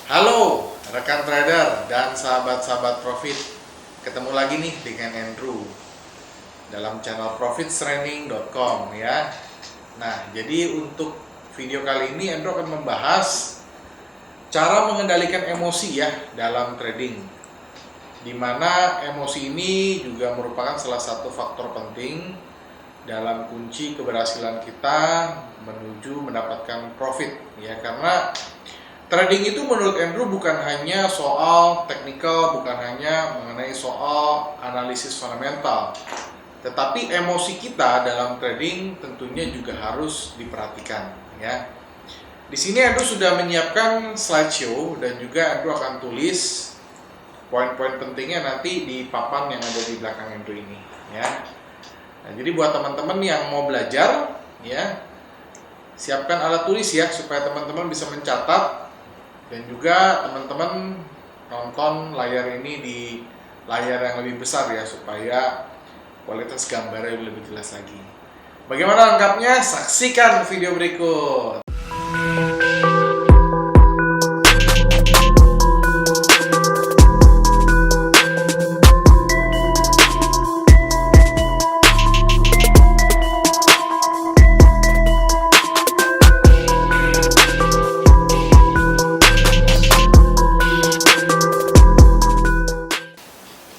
Halo rekan trader dan sahabat-sahabat profit. Ketemu lagi nih dengan Andrew dalam channel profitstraining.com ya. Nah, jadi untuk video kali ini Andrew akan membahas cara mengendalikan emosi ya dalam trading. Dimana emosi ini juga merupakan salah satu faktor penting dalam kunci keberhasilan kita menuju mendapatkan profit ya, karena trading itu menurut Andrew bukan hanya soal teknikal, bukan hanya mengenai soal analisis fundamental, tetapi emosi kita dalam trading tentunya juga harus diperhatikan ya. Di sini Andrew sudah menyiapkan slideshow dan juga Andrew akan tulis poin-poin pentingnya nanti di papan yang ada di belakang Andrew ini ya. Nah, jadi buat teman-teman yang mau belajar ya, siapkan alat tulis ya supaya teman-teman bisa mencatat. Dan juga teman-teman nonton layar ini di layar yang lebih besar ya, supaya kualitas gambarnya lebih jelas lagi. Bagaimana lengkapnya? Saksikan video berikut.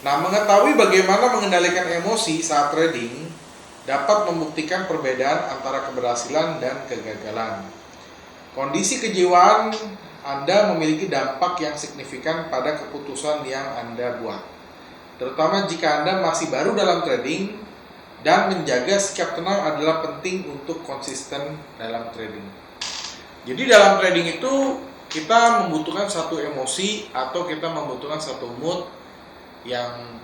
Nah, mengetahui bagaimana mengendalikan emosi saat trading dapat membuktikan perbedaan antara keberhasilan dan kegagalan. Kondisi kejiwaan Anda memiliki dampak yang signifikan pada keputusan yang Anda buat, terutama jika Anda masih baru dalam trading, dan menjaga sikap tenang adalah penting untuk konsisten dalam trading. Jadi dalam trading itu kita membutuhkan satu emosi atau kita membutuhkan satu mood yang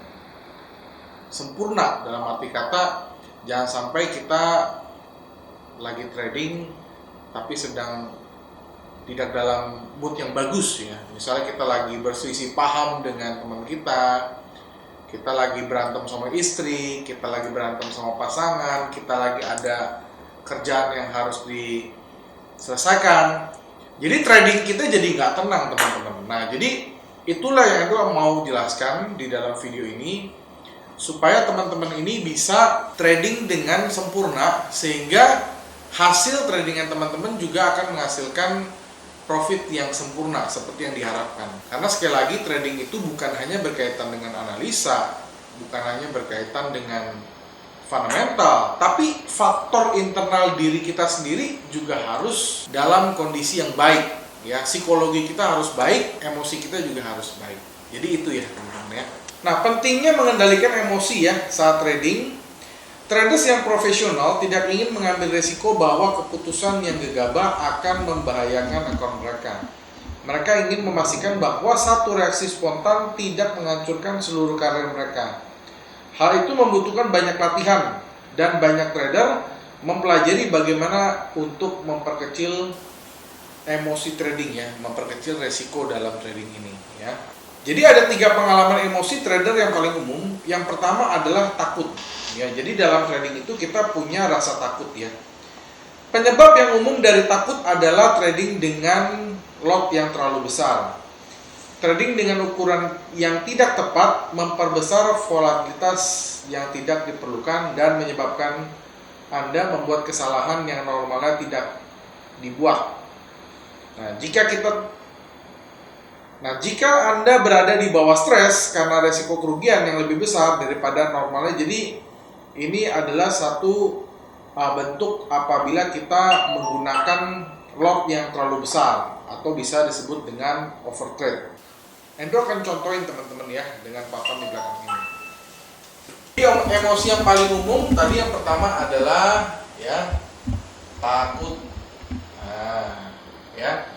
sempurna, dalam arti kata jangan sampai kita lagi trading tapi sedang tidak dalam mood yang bagus ya. Misalnya kita lagi berselisih paham dengan teman kita lagi berantem sama istri, kita lagi berantem sama pasangan, kita lagi ada kerjaan yang harus diselesaikan. Jadi trading kita jadi nggak tenang teman-teman. Nah, jadi itulah yang aku mau jelaskan di dalam video ini, supaya teman-teman ini bisa trading dengan sempurna, sehingga hasil tradingan teman-teman juga akan menghasilkan profit yang sempurna seperti yang diharapkan. Karena sekali lagi trading itu bukan hanya berkaitan dengan analisa, bukan hanya berkaitan dengan fundamental, tapi faktor internal diri kita sendiri juga harus dalam kondisi yang baik. Ya, psikologi kita harus baik, emosi kita juga harus baik. Jadi itu ya teman-teman ya. Nah, pentingnya mengendalikan emosi ya saat trading. Traders yang profesional tidak ingin mengambil risiko bahwa keputusan yang gegabah akan membahayakan akun mereka. Mereka ingin memastikan bahwa satu reaksi spontan tidak menghancurkan seluruh karir mereka. Hal itu membutuhkan banyak latihan, dan banyak trader mempelajari bagaimana untuk memperkecil emosi trading ya, memperkecil resiko dalam trading ini ya. Jadi ada 3 pengalaman emosi trader yang paling umum. Yang pertama adalah takut ya. Jadi dalam trading itu kita punya rasa takut ya. Penyebab yang umum dari takut adalah trading dengan lot yang terlalu besar. Trading dengan ukuran yang tidak tepat memperbesar volatilitas yang tidak diperlukan dan menyebabkan Anda membuat kesalahan yang normalnya tidak dibuat. Nah, jika Anda berada di bawah stres karena resiko kerugian yang lebih besar daripada normalnya, jadi ini adalah satu bentuk apabila kita menggunakan lot yang terlalu besar atau bisa disebut dengan overtrade. Andrew akan contohin teman-teman ya dengan papan di belakang ini. Emosi yang paling umum tadi yang pertama adalah ya takut. Ya,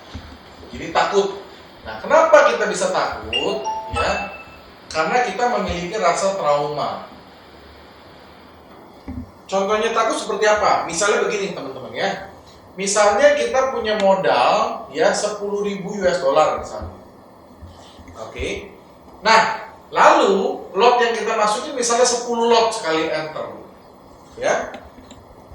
jadi takut. Nah, kenapa kita bisa takut? Ya, karena kita memiliki rasa trauma. Contohnya takut seperti apa? Misalnya begini teman-teman ya. Misalnya kita punya modal ya 10.000 US dollar misalnya. Oke. Nah, lalu lot yang kita masukin misalnya 10 lot sekali enter. Ya.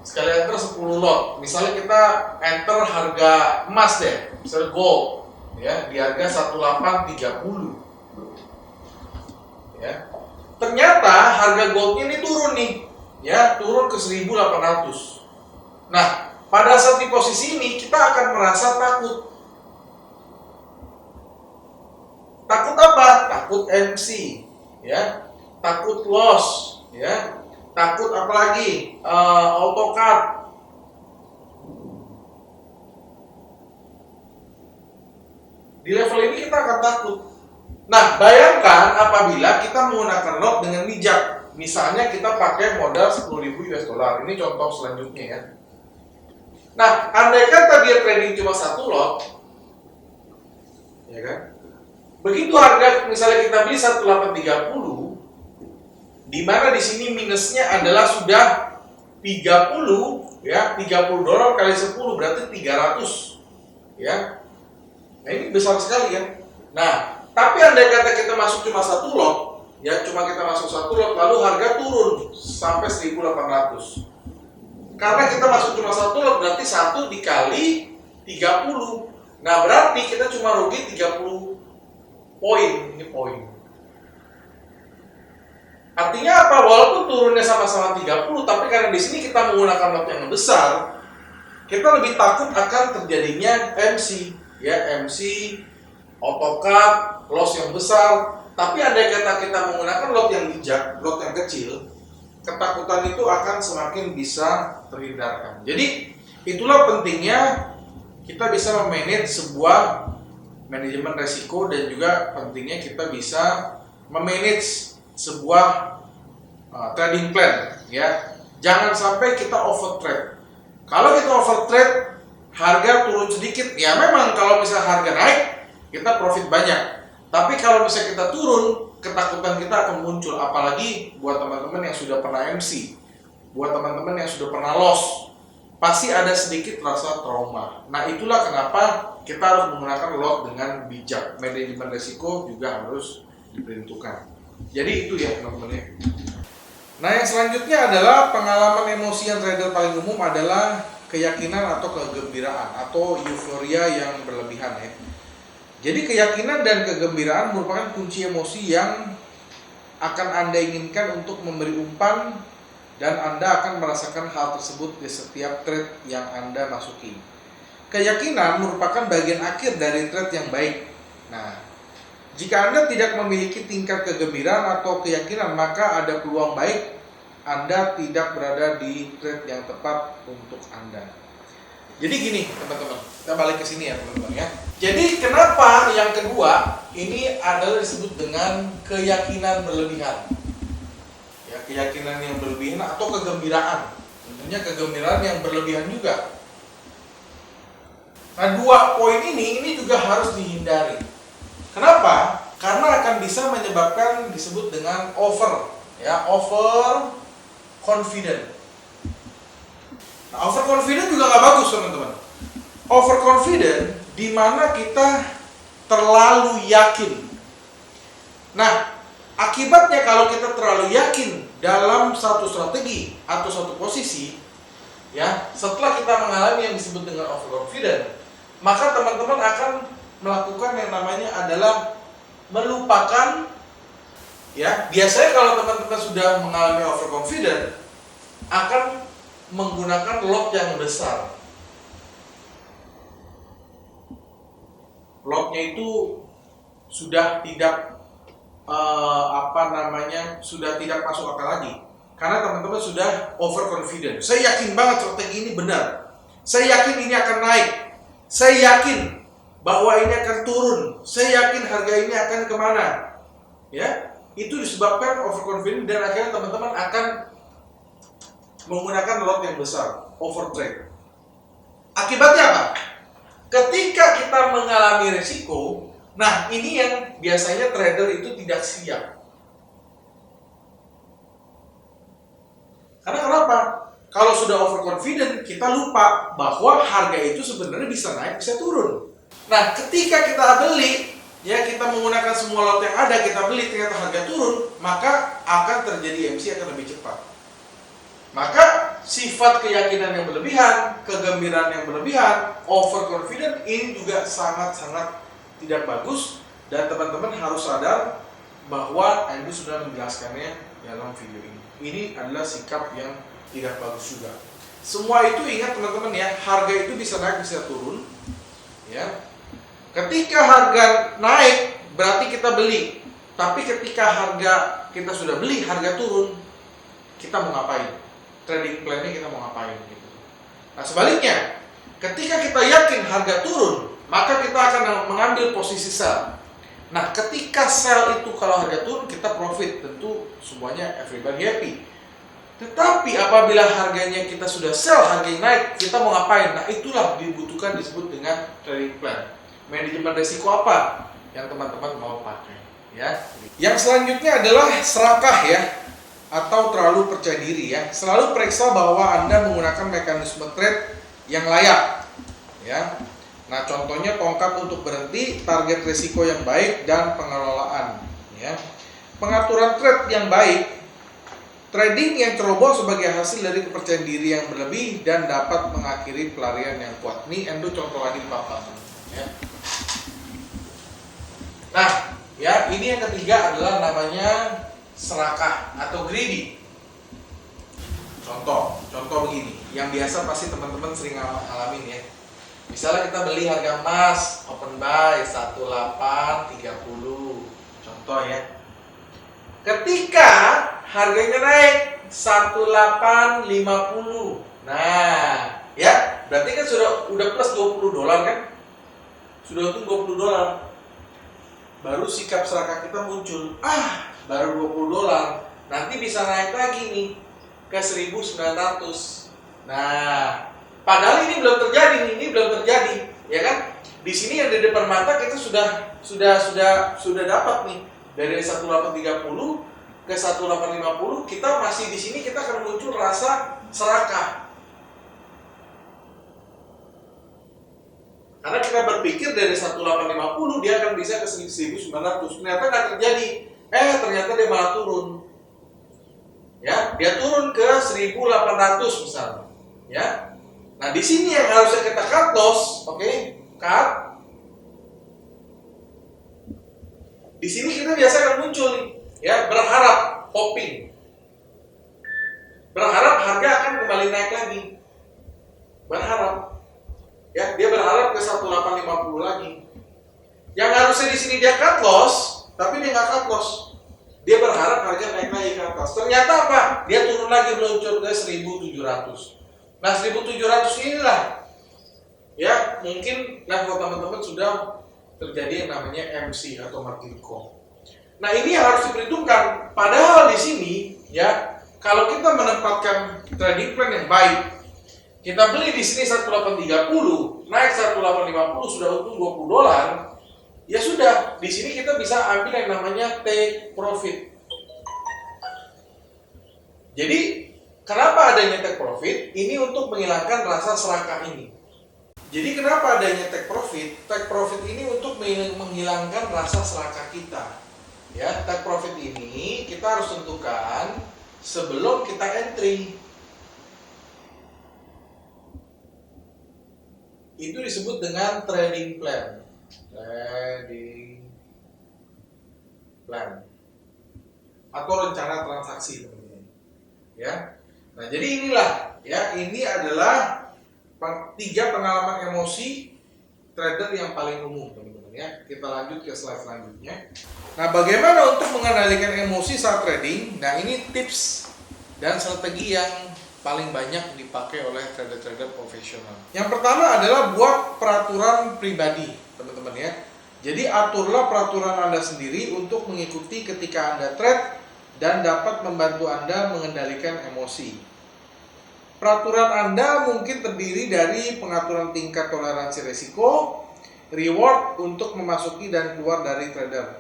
Sekali enter 10 lot. Misalnya kita enter harga emas deh, misalnya gold. ya di harga 1830 ya. Ternyata harga goldnya ini turun nih ya, turun ke 1800. Nah, pada saat di posisi ini kita akan merasa takut. Takut apa? Takut MC ya, takut loss ya, takut apalagi AutoCAD. Di level ini kita akan takut. Nah, bayangkan apabila kita menggunakan lot dengan bijak. Misalnya kita pakai modal 10.000 US dollar. Ini contoh selanjutnya ya. Nah, andai kata dia trading cuma satu lot, ya kan? Begitu harga misalnya kita beli 1830, di mana di sini minusnya adalah sudah 30 ya, 30 dolar kali 10 berarti 300 ya. Nah, ini besar sekali ya. Nah, tapi andai kata kita masuk cuma satu lot, ya cuma kita masuk satu lot, lalu harga turun sampai 1800. Karena kita masuk cuma satu lot, berarti 1 dikali 30. Nah, berarti kita cuma rugi 30 poin. Ini poin. Artinya apa? Walaupun turunnya sama-sama 30, tapi karena di sini kita menggunakan lot yang besar, kita lebih takut akan terjadinya MC. Ya, MC, AutoCAD, loss yang besar. Tapi andai kata kita menggunakan lot yang bijak, lot yang kecil, ketakutan itu akan semakin bisa terhindarkan. Jadi itulah pentingnya kita bisa memanage sebuah manajemen resiko, dan juga pentingnya kita bisa memanage sebuah trading plan. Ya, jangan sampai kita over trade. Kalau kita over trade, harga turun sedikit, ya memang kalau misalnya harga naik, kita profit banyak. Tapi kalau misalnya kita turun, ketakutan kita akan muncul. Apalagi buat teman-teman yang sudah pernah MC, buat teman-teman yang sudah pernah loss, pasti ada sedikit rasa trauma. Nah, itulah kenapa kita harus menggunakan lot dengan bijak. Manajemen risiko juga harus diperhitungkan. Jadi itu ya teman-teman ya. Nah, yang selanjutnya adalah pengalaman emosi yang trader paling umum adalah keyakinan atau kegembiraan atau euforia yang berlebihan ya. Jadi keyakinan dan kegembiraan merupakan kunci emosi yang akan Anda inginkan untuk memberi umpan, dan Anda akan merasakan hal tersebut di setiap trade yang Anda masuki. Keyakinan merupakan bagian akhir dari trade yang baik. Nah, jika Anda tidak memiliki tingkat kegembiraan atau keyakinan, maka ada peluang baik Anda tidak berada di trade yang tepat untuk Anda. Jadi gini teman-teman, kita balik ke sini ya teman-teman ya. Jadi kenapa yang kedua ini adalah disebut dengan keyakinan berlebihan? Ya, keyakinan yang berlebihan atau kegembiraan. Tentunya kegembiraan yang berlebihan juga. Nah, dua poin ini juga harus dihindari. Kenapa? Karena akan bisa menyebabkan disebut dengan over confident. Nah, overconfident juga nggak bagus teman-teman. Overconfident di mana kita terlalu yakin. Nah, akibatnya kalau kita terlalu yakin dalam satu strategi atau satu posisi, ya, setelah kita mengalami yang disebut dengan overconfident, maka teman-teman akan melakukan yang namanya adalah melupakan. Ya, biasanya kalau teman-teman sudah mengalami overconfident, akan menggunakan lot yang besar. Lotnya itu sudah tidak sudah tidak masuk akal lagi, karena teman-teman sudah overconfident. Saya yakin banget strategi ini benar. Saya yakin ini akan naik. Saya yakin bahwa ini akan turun. Saya yakin harga ini akan kemana. Ya, itu disebabkan overconfident, dan akhirnya teman-teman akan menggunakan lot yang besar, overtrade. Akibatnya apa? Ketika kita mengalami risiko, nah ini yang biasanya trader itu tidak siap. Karena kenapa? Kalau sudah overconfident, kita lupa bahwa harga itu sebenarnya bisa naik, bisa turun. Nah, ketika kita beli, ya kita menggunakan semua lot yang ada, kita beli, ternyata harga turun, maka akan terjadi MC akan lebih cepat. Maka sifat keyakinan yang berlebihan, kegembiraan yang berlebihan, overconfident ini juga sangat-sangat tidak bagus, dan teman-teman harus sadar bahwa Endo sudah menjelaskannya dalam video ini. Ini adalah sikap yang tidak bagus juga. Semua itu ingat teman-teman ya, harga itu bisa naik bisa turun. Ya, ketika harga naik berarti kita beli, tapi ketika harga kita sudah beli harga turun, kita mau ngapain? Trading plan-nya kita mau ngapain? Gitu. Nah sebaliknya, ketika kita yakin harga turun, maka kita akan mengambil posisi sell. Nah, ketika sell itu kalau harga turun kita profit, tentu semuanya everybody happy. Tetapi apabila harganya kita sudah sell, harganya naik, kita mau ngapain? Nah, itulah dibutuhkan disebut dengan trading plan. Manajemen risiko apa yang teman-teman mau pakai, ya. Yang selanjutnya adalah serakah ya, atau terlalu percaya diri ya. Selalu periksa bahwa Anda menggunakan mekanisme trade yang layak, ya. Nah, contohnya tongkat untuk berhenti, target risiko yang baik, dan pengelolaan. Ya. Pengaturan trade yang baik, trading yang ceroboh sebagai hasil dari kepercayaan diri yang berlebih dan dapat mengakhiri pelarian yang kuat. Ini Endo contoh lagi di papan. Ya. Nah, ya ini yang ketiga adalah namanya serakah atau greedy. Contoh begini, yang biasa pasti teman-teman sering alamin ya. Misalnya kita beli harga emas open buy 1830, contoh ya. Ketika harganya naik 1850, nah ya berarti kan udah plus 20 dolar kan, sudah untung 20 dolar. Baru sikap serakah kita muncul, baru 20 dolar, nanti bisa naik lagi nih ke 1900. Nah, padahal ini belum terjadi, ya kan? Di sini yang di depan mata kita sudah dapat nih dari 1830 ke 1850, kita masih di sini, kita akan muncul rasa serakah. Karena kita berpikir dari 1850 dia akan bisa ke 1900, ternyata nggak terjadi. Ternyata dia malah turun. Ya, dia turun ke 1800 misalnya. Ya. Nah, di sini yang harusnya kita cut loss, oke? Cut. Di sini kita biasa akan muncul nih, ya, berharap, hoping. Berharap harga akan kembali naik lagi. Berharap. Ya, dia berharap ke 1850 lagi. Yang harusnya di sini dia cut loss, tapi dia nggak cut loss. Dia berharap harga naik lagi ke atas. Ternyata apa? Dia turun lagi meluncur ke 1700. Nah, 1700 inilah ya mungkin level teman-teman sudah terjadi yang namanya MC atau margin call. Nah, ini yang harus diperhitungkan. Padahal di sini ya, kalau kita menempatkan trading plan yang baik, kita beli di sini 1830, naik 1850 sudah untung 20 dolar, ya sudah, di sini kita bisa ambil yang namanya take profit. Jadi kenapa adanya take profit? Ini untuk menghilangkan rasa serakah ini. Jadi kenapa adanya take profit? Take profit ini untuk menghilangkan rasa serakah kita. Ya, take profit ini kita harus tentukan sebelum kita entry. Itu disebut dengan trading plan. Trading plan atau rencana transaksi, teman-teman. Ya. Nah, jadi inilah ya, ini adalah 3 pengalaman emosi trader yang paling umum, teman-teman ya. Kita lanjut ke slide selanjutnya. Nah, bagaimana untuk mengendalikan emosi saat trading? Nah, ini tips dan strategi yang paling banyak dipakai oleh trader-trader profesional. Yang pertama adalah buat peraturan pribadi, teman-teman ya. Jadi aturlah peraturan Anda sendiri untuk mengikuti ketika Anda trade dan dapat membantu Anda mengendalikan emosi. Peraturan Anda mungkin terdiri dari pengaturan tingkat toleransi risiko, reward untuk memasuki dan keluar dari trader,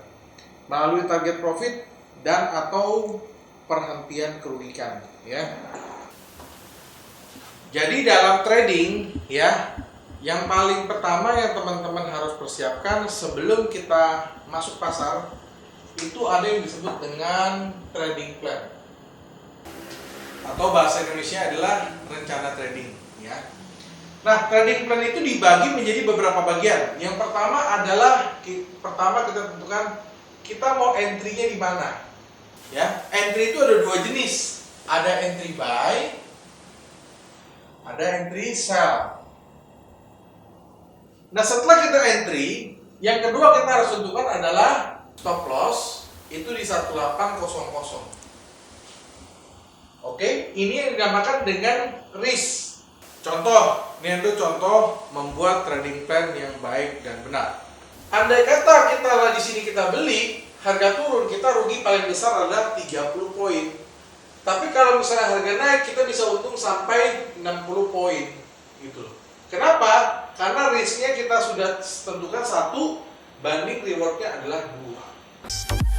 melalui target profit dan atau perhentian kerugian ya. Jadi dalam trading ya, yang paling pertama yang teman-teman harus persiapkan sebelum kita masuk pasar itu ada yang disebut dengan trading plan, atau bahasa Indonesia adalah rencana trading ya. Nah, trading plan itu dibagi menjadi beberapa bagian. Yang pertama adalah kita tentukan kita mau entry-nya di mana. Ya, entry itu ada dua jenis. Ada entry buy, ada entry sell. Nah, setelah kita entry, yang kedua kita harus tentukan adalah stop loss itu di 1800. Oke, ini yang dinamakan dengan risk. Contoh, ini itu contoh membuat trading plan yang baik dan benar. Andai kata di sini kita beli, harga turun, kita rugi paling besar adalah 30 poin. Tapi kalau misalnya harga naik, kita bisa untung sampai 60 poin. Gitu. Kenapa? Karena risknya kita sudah tentukan 1 banding rewardnya adalah 2.